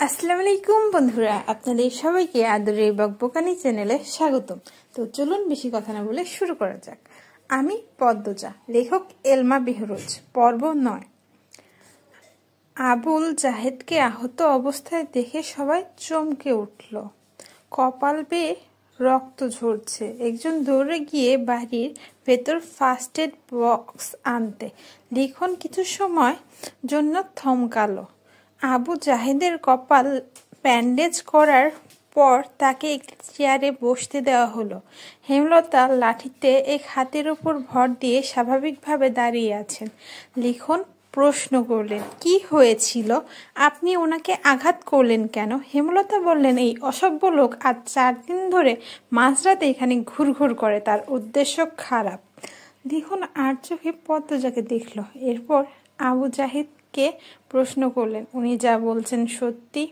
আসসালামু আলাইকুম বন্ধুরা, আপনাদের সবাইকে আদরের বকবকানি চ্যানেলে স্বাগতম। তো চলুন বেশি কথা না বলে শুরু করা যাক। আমি পদ্মজা, লেখক এলমা বেহরোজ। পর্ব 9। আবুল জাহেদকে আহত অবস্থায় দেখে সবাই চমকে উঠল। কপাল বেয়ে রক্ত ঝরছে। একজন দৌড়ে গিয়ে বাড়ির ভেতর ফার্স্ট এড বক্স আনতে লিখন কিছু সময় জন্য থমকালো। আবু জাহেদের কপাল ব্যান্ডেজ করার পর তাকে একটি চেয়ারে বসতে দেওয়া হলো। হেমলতা লাঠিতে এক হাতের উপর ভর দিয়ে স্বাভাবিকভাবে দাঁড়িয়ে আছেন। লিখন প্রশ্ন করলেন, কি হয়েছিল? আপনি ওনাকে আঘাত করলেন কেন? হেমলতা বললেন, এই অসভ্য লোক আজ 4 দিন ধরে মাঝরাতে এখানে ঘুরঘুর করে, তার উদ্দেশ্য খারাপ। লিখন আর চোখে পদ্মজাকে দেখল। এরপর আবু জাহেদকে প্রশ্ন করলেন, উনি যা বলছেন সত্যি?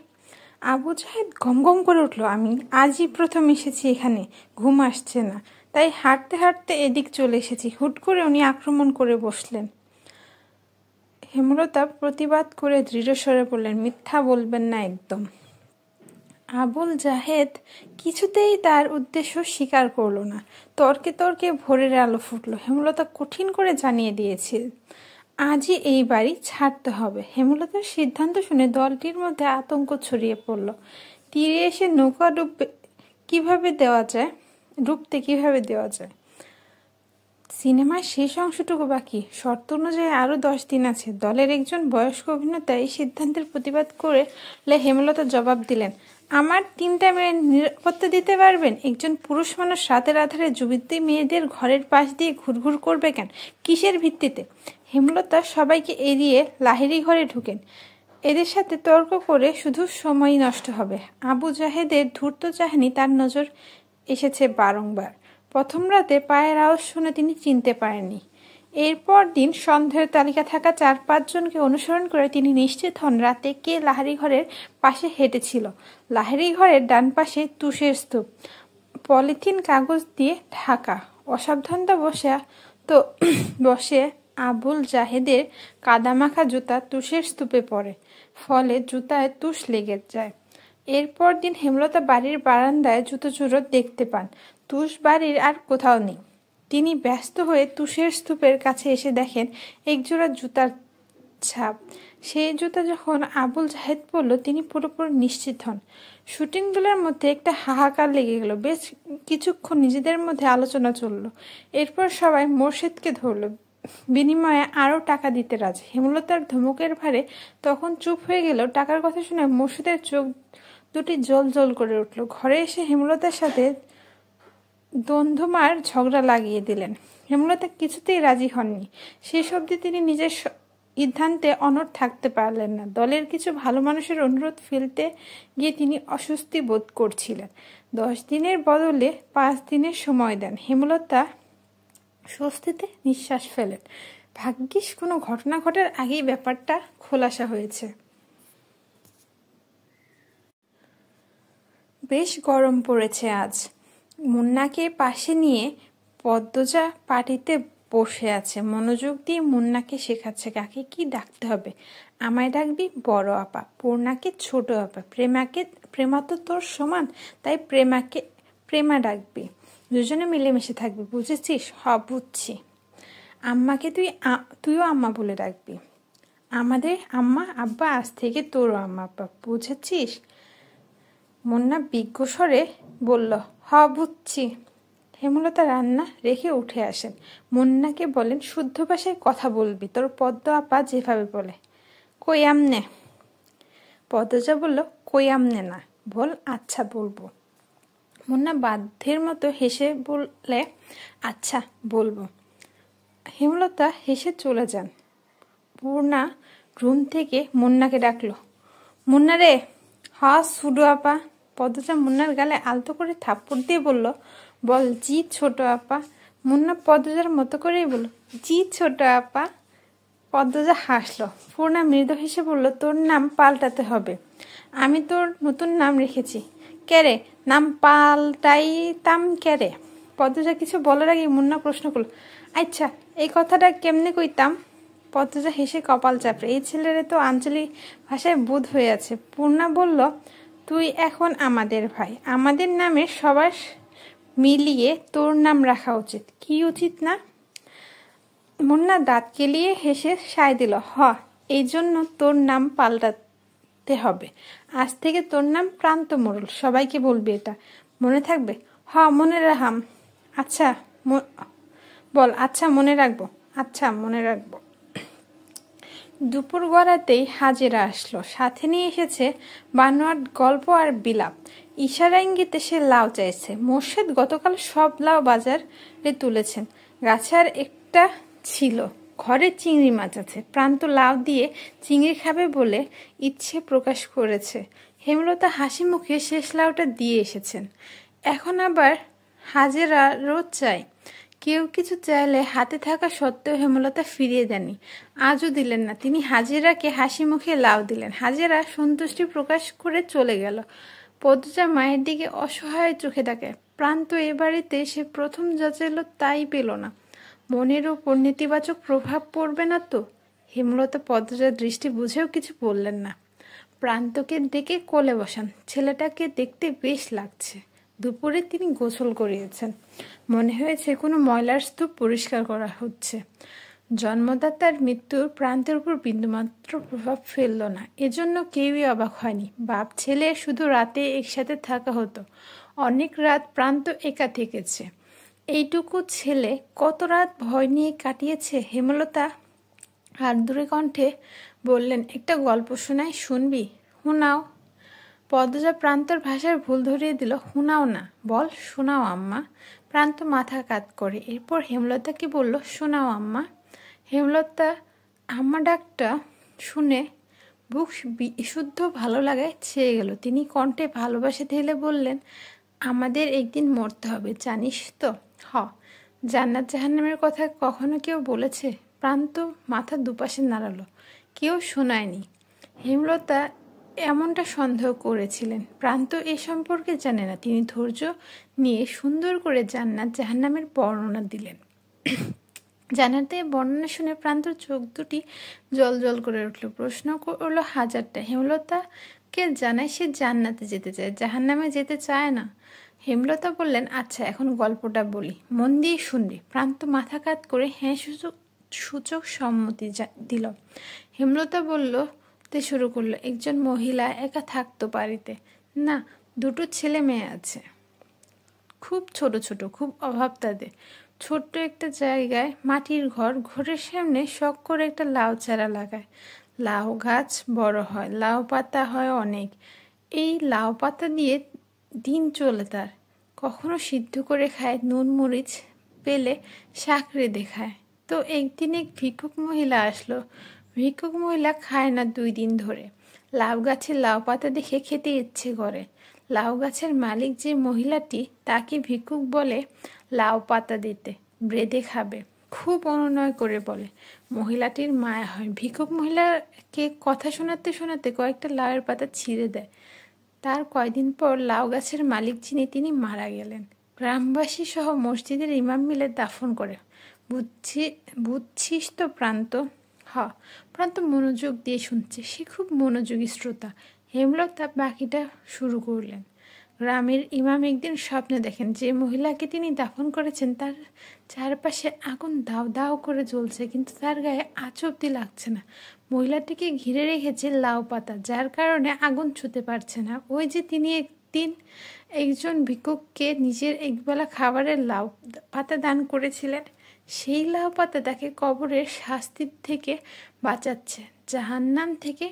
আবু জাহেদ গমগম করে উঠল, আমি আজই প্রথম এসেছি এখানে, ঘুম আসছে না, তাই হাঁটতে হাঁটতে এদিক চলে এসেছি। হুট করে উনি আক্রমণ করে বসলেন। হেমলতা প্রতিবাদ করে দৃঢ়স্বরে বললেন, মিথ্যা বলবেন না একদম। আবুল জাহেদ কিছুতেই তার উদ্দেশ্য স্বীকার করল না। তর্কে তর্কে ভোরের আলো ফুটল। হেমলতা কঠিন করে জানিয়ে দিয়েছিল, আজই এই বাড়ি ছাড়তে হবে। হেমলতার সিদ্ধান্ত শুনে দলটির মধ্যে আতঙ্ক ছড়িয়ে পড়ল। তীরে এসে নৌকা ডুবতে কিভাবে দেওয়া যায়? সিনেমার শেষ অংশটুকু বাকি, শর্ত অনুযায়ী আরও 10 দিন আছে। দলের একজন বয়স্ক অভিনেতা এই সিদ্ধান্তের প্রতিবাদ করলে হেমলতা জবাব দিলেন, আমার 3টা মেয়ের নিরাপত্তা দিতে পারবেন? একজন পুরুষ মানুষ রাতের আধারে যুবতী মেয়েদের ঘরের পাশ দিয়ে ঘুরঘুর করবে কেন? কিসের ভিত্তিতে? হেমলতা সবাইকে এড়িয়ে লাহিড়ী ঘরে ঢুকেন। এদের সাথে তর্ক করে শুধু সময় নষ্ট হবে। আবু জাহেদের ধূর্ত চাহনি তার নজর এসেছে বারংবার। প্রথম রাতে পায়ের আওয়াজ শুনে তিনি চিনতে পারেননি। এরপর দিন সন্দেহের তালিকা থাকা 4-5 জনকে অনুসরণ করে তিনি নিশ্চিত হন রাতে কে লাহিড়ী ঘরের পাশে হেঁটেছিল। লাহিড়ী ঘরের ডান পাশে তুষের স্তূপ, পলিথিন কাগজ দিয়ে ঢাকা। অসাবধানতা বসে আবুল জাহেদের কাদামাখা জুতা তুষের স্তূপে পড়ে, ফলে জুতায় তুষ লেগে যায়। এরপর দিন হেমলতা বাড়ির বারান্দায় জুতো চুরো দেখতে পান। তুষ বাড়ির আর কোথাও নেই। তিনি ব্যস্ত হয়ে তুষের স্তূপের কাছে এসে দেখেন একজোড়া জুতার ছাপ। সেই জুতা যখন আবুল জাহেদ পরল, তিনি পুরোপুরি নিশ্চিত হন। শুটিং দলের মধ্যে একটা হাহাকার লেগে গেল। বেশ কিছুক্ষণ নিজেদের মধ্যে আলোচনা চলল। এরপর সবাই মোর্শেদকে ধরল, বিনিময়ে আরও টাকা দিতে রাজি। হেমলতার ধমকের ভারে তখন চুপ হয়ে গেল। টাকার কথা শুনে মোর্শেদের চোখ দুটি জল জল করে উঠল। ঘরে এসে হেমলতার সাথে দ্বন্দ্বমার ঝগড়া লাগিয়ে দিলেন। হেমলতা কিছুতেই রাজি হননি। শেষ অবধি তিনি নিজের সিদ্ধান্তে অনড় থাকতে পারলেন না। দলের কিছু ভালো মানুষের অনুরোধ ফেলতে গিয়ে তিনি অস্বস্তি বোধ করছিলেন। 10 দিনের বদলে 5 দিনের সময় দেন। হেমলতা স্বস্তিতে নিঃশ্বাস ফেলেন। ভাগ্যিস কোনো ঘটনা ঘটার আগেই ব্যাপারটা খোলাসা হয়েছে। বেশ গরম পড়েছে আজ। মুন্নাকে পাশে নিয়ে পদ্মজা পাটিতে বসে আছে। মনোযোগ দিয়ে মুন্নাকে শেখাচ্ছে কাকে কি ডাকতে হবে। আমায় ডাকবি বড় আপা, পূর্ণাকে ছোট আপা, প্রেমা তো তোর সমান, তাই প্রেমা ডাকবি। দুজনে মিলেমিশে থাকবি, বুঝেছিস? বুঝছি। আম্মাকে তুইও আম্মা বলে ডাকবি। আমাদের আম্মা আব্বা আজ থেকে তোরও আম্মা আব্বা, বুঝেছিস? মুন্না বিজ্ঞ স্বরে বলল, বুঝছি। হেমলতা রান্না রেখে উঠে আসেন। মুন্নাকে বলেন, শুদ্ধ ভাষায় কথা বলবি, তোর পদ্ম আপা যেভাবে বলে। কই আমনে? পদ্মজা বলল, কই আমনে না, বল। আচ্ছা বলবো। মুন্না বাধ্যের মতো হেসে বললে, আচ্ছা বলবো। হেমলতা হেসে চলে যান। পূর্ণা রুম থেকে মুন্নাকে ডাকলো, মুন্না রে। সুডু আপা। পদ্মজা মুন্নার গালে আলতো করে থাপ্পড় দিয়ে বলল, বল জি ছোট আপা। মুন্না পদ্মজার মতো করেই বলল, জি ছোট আপা। পদ্মজা হাসলো। পূর্ণা মৃদু হেসে বলল, তোর নাম পাল্টাতে হবে। আমি তোর নতুন নাম রেখেছি। ক্যারে নাম পাল্টাইতাম ক্যারে? পদ্মজা কিছু বলার আগে মুন্না প্রশ্ন করল, আচ্ছা এই কথাটা কেমনে কইতাম? পদ্মজা হেসে কপাল চাপড়ে, এই ছেলেরে তো আঞ্চলিক ভাষায় বুধ হয়ে আছে। পূর্ণা বলল, তুই এখন আমাদের ভাই, আমাদের নামে সবার মিলিয়ে তোর নাম রাখা উচিত। কি উচিত না? মুন্না দাঁত কেলিয়ে হেসে সায় দিল, এই জন্য তোর নাম পাল্টাতে হবে। আজ থেকে তোর নাম প্রান্ত মোড়ল, সবাইকে বলবি এটা, মনে থাকবে? মনে রাখাম। আচ্ছা বল। আচ্ছা মনে রাখবো। আচ্ছা মনে রাখবো। দুপুর গড়াতেই হাজেরা আসলো, সাথে নিয়ে এসেছে বানোয়াট গল্প আর বিলাপ। ইশারা ইঙ্গিতে সে লাউ চাইছে। মোর্শেদ গতকাল সব লাউ বাজারে তুলেছেন, গাছে আর একটা ছিল। ঘরে চিংড়ি মাছ আছে, প্রান্ত লাউ দিয়ে চিংড়ি খাবে বলে ইচ্ছে প্রকাশ করেছে। হেমলতা হাসি মুখে শেষ লাউটা দিয়ে এসেছেন। এখন আবার হাজেরা রোজ চাই। কেউ কিছু চাইলে হাতে থাকা সত্ত্বেও হেমলতা ফিরিয়ে দেননি, আজও দিলেন না। তিনি হাজেরাকে হাসি মুখে লাউ দিলেন। হাজেরা সন্তুষ্টি প্রকাশ করে চলে গেল। পদ্মজা মায়ের দিকে অসহায় চোখে তাকায়। প্রান্ত এ বাড়িতে সে প্রথম যা চাইল তাই পেল না। মনের ওপর নেতিবাচক প্রভাব পড়বে না তো? হেমলতা পদ্মজার দৃষ্টি বুঝেও কিছু বললেন না। প্রান্তকে ডেকে কোলে বসান। ছেলেটাকে দেখতে বেশ লাগছে। দুপুরে তিনি গোসল করিয়েছেন, মনে হয়েছে কোনো ময়লার স্তূপ পরিষ্কার করা হচ্ছে। জন্মদাতার মৃত্যুর প্রান্তের উপর বিন্দুমাত্র প্রভাব ফেলল না, এজন্য কেউই অবাক হয়নি। বাপ ছেলে শুধু রাতে একসাথে থাকা হতো। অনেক রাত প্রান্ত একা থেকেছে। এইটুকু ছেলে কত রাত ভয় নিয়ে কাটিয়েছে। হেমলতা আর্দ্র কণ্ঠে বললেন, একটা গল্প শোনাই, শুনবি? শোনাও। পদ্মজা প্রান্তর ভাষার ভুল ধরিয়ে দিল, শোনাও না, বল শোনাও আম্মা। প্রান্ত মাথা কাত করে। এরপর হেমলতাকে বলল, শোনাও আম্মা। হেমলতা আম্মা ডাকটা শুনে বুক বিশুদ্ধ ভালো লাগায় ছেয়ে গেল। তিনি কণ্ঠে ভালোবাসা ঢেলে বললেন, আমাদের একদিন মরতে হবে, জানিস তো? জান্নাত জাহান্নামের কথা কখনো কেউ বলেছে? প্রান্ত মাথা দুপাশে নাড়ালো। কেউ শোনায়নি। হেমলতা এমনটা সন্দেহ করেছিলেন। প্রান্ত এ সম্পর্কে জানে না। তিনি ধৈর্য নিয়ে সুন্দর করে জান্নাত জাহান্নামের বর্ণনা দিলেন। জান্নাতের বর্ণনা শুনে প্রান্তর চোখ দুটি জল জল করে উঠল। প্রশ্ন করলো হাজারটা। হেমলতাকে জানায় সে জান্নাতে যেতে চায়, জাহান্নামে যেতে চায় না। হেমলতা বললেন, আচ্ছা এখন গল্পটা বলি, মন দিয়ে শুনবি। প্রান্ত মাথা কাত করে হ্যাঁ সূচক সম্মতি দিল। হেমলতা বলতে শুরু করলো, একজন মহিলা একা থাকতো বাড়িতে। না, দুটো ছেলে মেয়ে আছে, খুব ছোট ছোট, খুব অভাব তাদের। ছোট্ট একটা জায়গায় মাটির ঘর, ঘরের সামনে শখ করে একটা লাউ চারা লাগায়। লাউ গাছ বড় হয়, লাউ পাতা হয় অনেক। এই লাউ পাতা দিয়ে দিন চলে তার। কখনো সিদ্ধ করে খায়, নুন মরিচ পেলে শাক রেঁধে খায়। তো একদিন এক ভিক্ষুক মহিলা আসলো। ভিক্ষুক মহিলা খায় না 2 দিন ধরে। লাউ গাছের লাউ পাতা দেখে খেতে ইচ্ছে করে। লাউ গাছের মালিক যে মহিলাটি, তাকে ভিক্ষুক বলে লাউ পাতা দিতে, রেঁধে খাবে। খুব অনুনয় করে বলে। মহিলাটির মায়া হয়। ভিক্ষুক মহিলাকে কথা শোনাতে শোনাতে কয়েকটা লাউয়ের পাতা ছিঁড়ে দেয়। তার কয়দিন পর লাউ গাছের মালিক যিনি, তিনি মারা গেলেন। গ্রামবাসী সহ মসজিদের ইমাম মিলে দাফন করে। বুঝছিস তো প্রান্ত? প্রান্ত মনোযোগ দিয়ে শুনছে। সে খুব মনোযোগী শ্রোতা। হেমলতা বাকিটা শুরু করলেন। গ্রামের ইমাম একদিন স্বপ্নে দেখেন যে মহিলাকে তিনি দাফন করেছেন তার চারপাশে আগুন দাও দাও করে জ্বলছে, কিন্তু তার গায়ে আঁচ অব্দি লাগছে না। মহিলাটিকে ঘিরে রেখেছে লাউ পাতা, যার কারণে আগুন ছুঁতে পারছে না। ওই যে তিনি একদিন একজন ভিক্ষুককে নিজের একবেলা খাবারের লাউ পাতা দান করেছিলেন, সেই লাউ পাতা তাকে কবরের শাস্তির থেকে বাঁচাচ্ছে। জাহান্নাম থেকে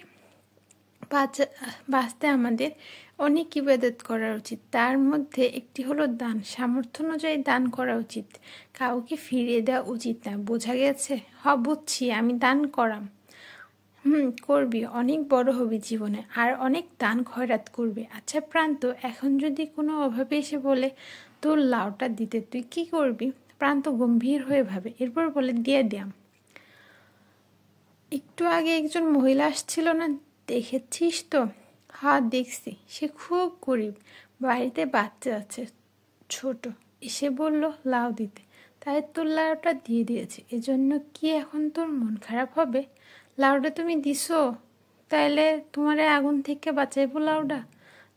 বাঁচতে আমাদের অনেক ইবাদত করা উচিত। তার মধ্যে একটি হলো দান। সামর্থ্য অনুযায়ী দান করা উচিত, কাউকে ফিরিয়ে দেওয়া উচিত না। বোঝা গেছে? বুঝছি, আমি দান করাম। করবি, অনেক বড় হবি জীবনে, আর অনেক দান খয়রাত করবি। আচ্ছা প্রান্ত, এখন যদি কোনো অভাবে এসে বলে তোর লাউটা দিতে, তুই কি করবি? প্রান্ত গম্ভীর হয়ে ভাবে, এরপর বলে, দিয়ে দিয়াম। একটু আগে একজন মহিলা আসছিল না, দেখেছিস তো? দেখছি। সে খুব গরিব, বাড়িতে বাচ্চা আছে ছোট। এসে বলল লাউ দিতে, তাই তোর লাউটা দিয়ে দিয়েছি, এজন্য কি এখন তোর মন খারাপ হবে? লাউটা তুমি দিছো, তাইলে তোমারে আগুন থেকে বাঁচাইবো লাউডা?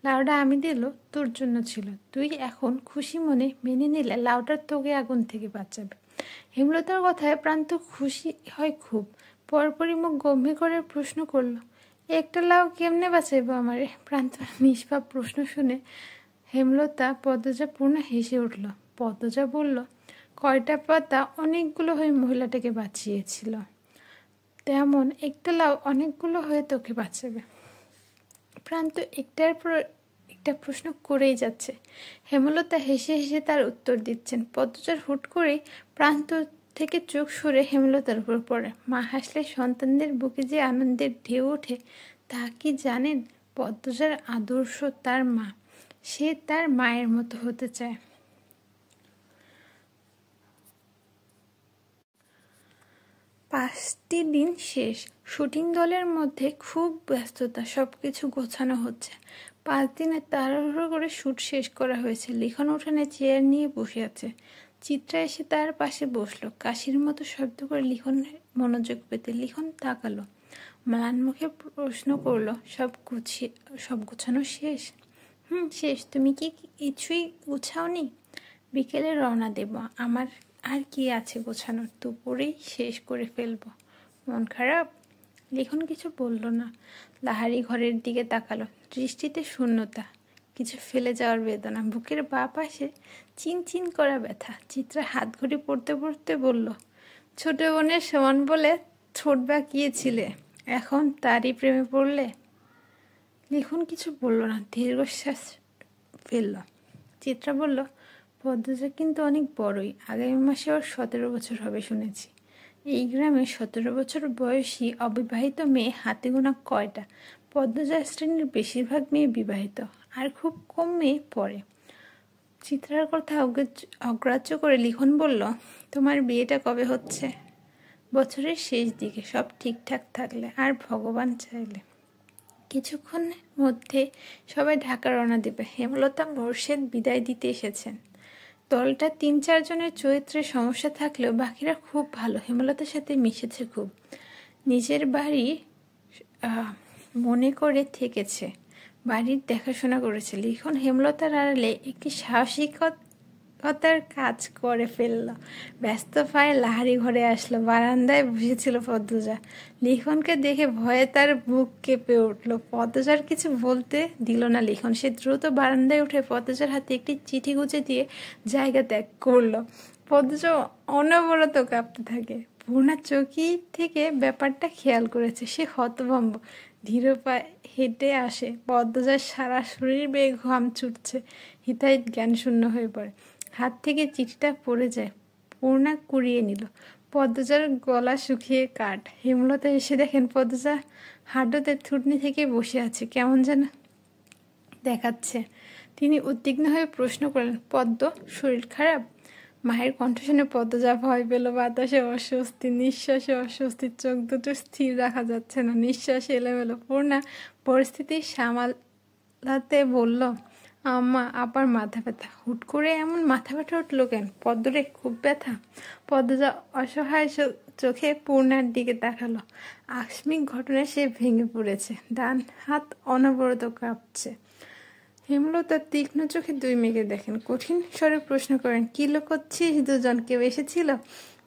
লাউডা আমি দিল তোর জন্য ছিল, তুই এখন খুশি মনে মেনে নিলে লাউটার তোকে আগুন থেকে বাঁচাবে। হেমলতার কথায় প্রান্ত খুশি হয় খুব, পরপরই মুখ গম্ভীর করে প্রশ্ন করলো, একটা লাউ কেমনে বাঁচাইবো আমারে? প্রান্ত নিষ্পাপ প্রশ্ন শুনে হেমলতা পদ্মজা পূর্ণ হেসে উঠল। পদ্মজা বলল, কয়টা পাতা অনেকগুলো হয়ে মহিলাটাকে বাঁচিয়েছিল, তেমন একটা লাউ অনেকগুলো হয়ে তোকে বাঁচাবে। প্রান্ত একটার পর একটা প্রশ্ন করেই যাচ্ছে। হেমলতা হেসে হেসে তার উত্তর দিচ্ছেন। পদ্মজার হুট করে প্রান্ত থেকে চোখ সরে হেমলতার উপর পড়ে। মা হাসলে সন্তানদের বুকে যে আনন্দের ঢেউ ওঠে তা কি জানেন? পদ্মজার আদর্শ তার মা, সে তার মায়ের মতো হতে চায়। 5টি দিন শেষ। শুটিং দলের মধ্যে খুব ব্যস্ততা, সবকিছু গোছানো হচ্ছে। 5 দিনে তাড়াহুড়ো করে শ্যুট শেষ করা হয়েছে। লিখন উঠানে চেয়ার নিয়ে বসে আছে। চিত্রা এসে তার পাশে বসলো। কাশির মতো শব্দ করে লিখন মনোযোগ পেতে। লিখন তাকালো, ম্লান মুখে প্রশ্ন করলো, সব গোছানো শেষ? শেষ। তুমি কি কিছুই গুছাওনি? বিকেলে রওনা দেব। আমার আর কি আছে গোছানোর, দুপুরেই শেষ করে ফেলবো। মন খারাপ? লিখন কিছু বলল না। লাহারি ঘরের দিকে তাকালো। দৃষ্টিতে শূন্যতা, কিছু ফেলে যাওয়ার বেদনা। বুকের বাঁ পাশে চিনচিন করা ব্যথা। চিত্রা হাত ঘড়ি পড়তে পড়তে বলল, ছোট বোনের সমান বলে ছোট বাঁকিয়েছিলে, এখন তারই প্রেমে পড়লে? লিখন কিছু বলল না, দীর্ঘশ্বাস ফেলল। চিত্রা বলল, পদ্মজা কিন্তু অনেক বড়ই, আগামী মাসে ওর 17 বছর হবে শুনেছি। এই গ্রামে 17 বছর বয়সী অবিবাহিত মেয়ে হাতে গোনা কয়টা? পদ্মজার শ্রেণীর বেশিরভাগ মেয়ে বিবাহিত, আর খুব কম মেয়ে পড়ে। চিত্রার কথা অগ্রাহ্য করে লিখন বলল, তোমার বিয়েটা কবে হচ্ছে? বছরের শেষ দিকে, সব ঠিকঠাক থাকলে আর ভগবান চাইলে। কিছুক্ষণের মধ্যে সবাই ঢাকা রওনা দেবে। হেমলতা মোর্শেদ বিদায় দিতে এসেছেন। দলটা 3-4 জনের চরিত্রের সমস্যা থাকলেও বাকিরা খুব ভালো, হেমলতার সাথে মিশেছে খুব, নিজের বাড়ি মনে করে থেকেছে, বাড়ির দেখাশোনা করেছে। লিখন হেমলতার আড়ালে একটি সাহসিকতার কাজ করে ফেলল। ব্যস্ত পায়ে লাহারি ঘরে আসলো। বারান্দায় বসেছিল পদ্মজা। লিখনকে দেখে ভয়ে তার বুক কেঁপে উঠল। পদ্মজার কিছু বলতে দিল না লিখন। সে দ্রুত বারান্দায় উঠে পদ্মজার হাতে একটি চিঠি গুজে দিয়ে জায়গা ত্যাগ করলো। পদ্মজা অনবরত কাঁপতে থাকে। পূর্ণা চৌকি থেকে ব্যাপারটা খেয়াল করেছে। সে হতভম্ব, ধীর পায়ে হেঁটে আসে। পদ্মজার সারা শরীর বেয়ে ঘাম ছুটছে। হিতাহিত জ্ঞানশূন্য হয়ে পড়ে। হাত থেকে চিঠিটা পড়ে যায়। পূর্ণা কুড়িয়ে নিল। পদ্মজার গলা শুকিয়ে কাঠ। হেমলতা এসে দেখেন পদ্মজা হাঁটুতে থুতনি থেকে বসে আছে, কেমন যেন দেখাচ্ছে। তিনি উদ্বিগ্ন হয়ে প্রশ্ন করলেন, পদ্ম, শরীর খারাপ? মায়ের কণ্ঠ শুনে পদ্মজা ভয় পেল। বাতাসে অস্বস্তি, নিঃশ্বাসে অস্বস্তি, চোখ দুটো স্থির রাখা যাচ্ছে না, নিঃশ্বাসে এলোমেলো। পূর্ণা পরিস্থিতি সামালাতে বলল, আম্মা, আবার মাথা ব্যথা। হুট করে এমন মাথা ব্যথা উঠলো কেন? পদ্মরে খুব ব্যথা? পদ্মজা অসহায় চোখে পূর্ণার দিকে তাকালো। আকস্মিক ঘটনায় সে ভেঙে পড়েছে। ডান হাত অনবরত কাঁপছে। হেমলতা তীক্ষ্ণ চোখে দুই মেয়েকে দেখেন। কঠিন স্বরে প্রশ্ন করেন, কি লুকোচ্ছিস দুজন? কেউ এসেছিল?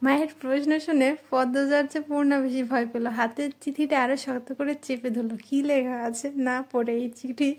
মায়ের প্রশ্ন শুনে পদ্মজার চেয়ে পূর্ণা বেশি ভয় পেল। হাতের চিঠিটা আরো শক্ত করে চেপে ধরল। কি লেখা আছে? না পড়ে এই চিঠি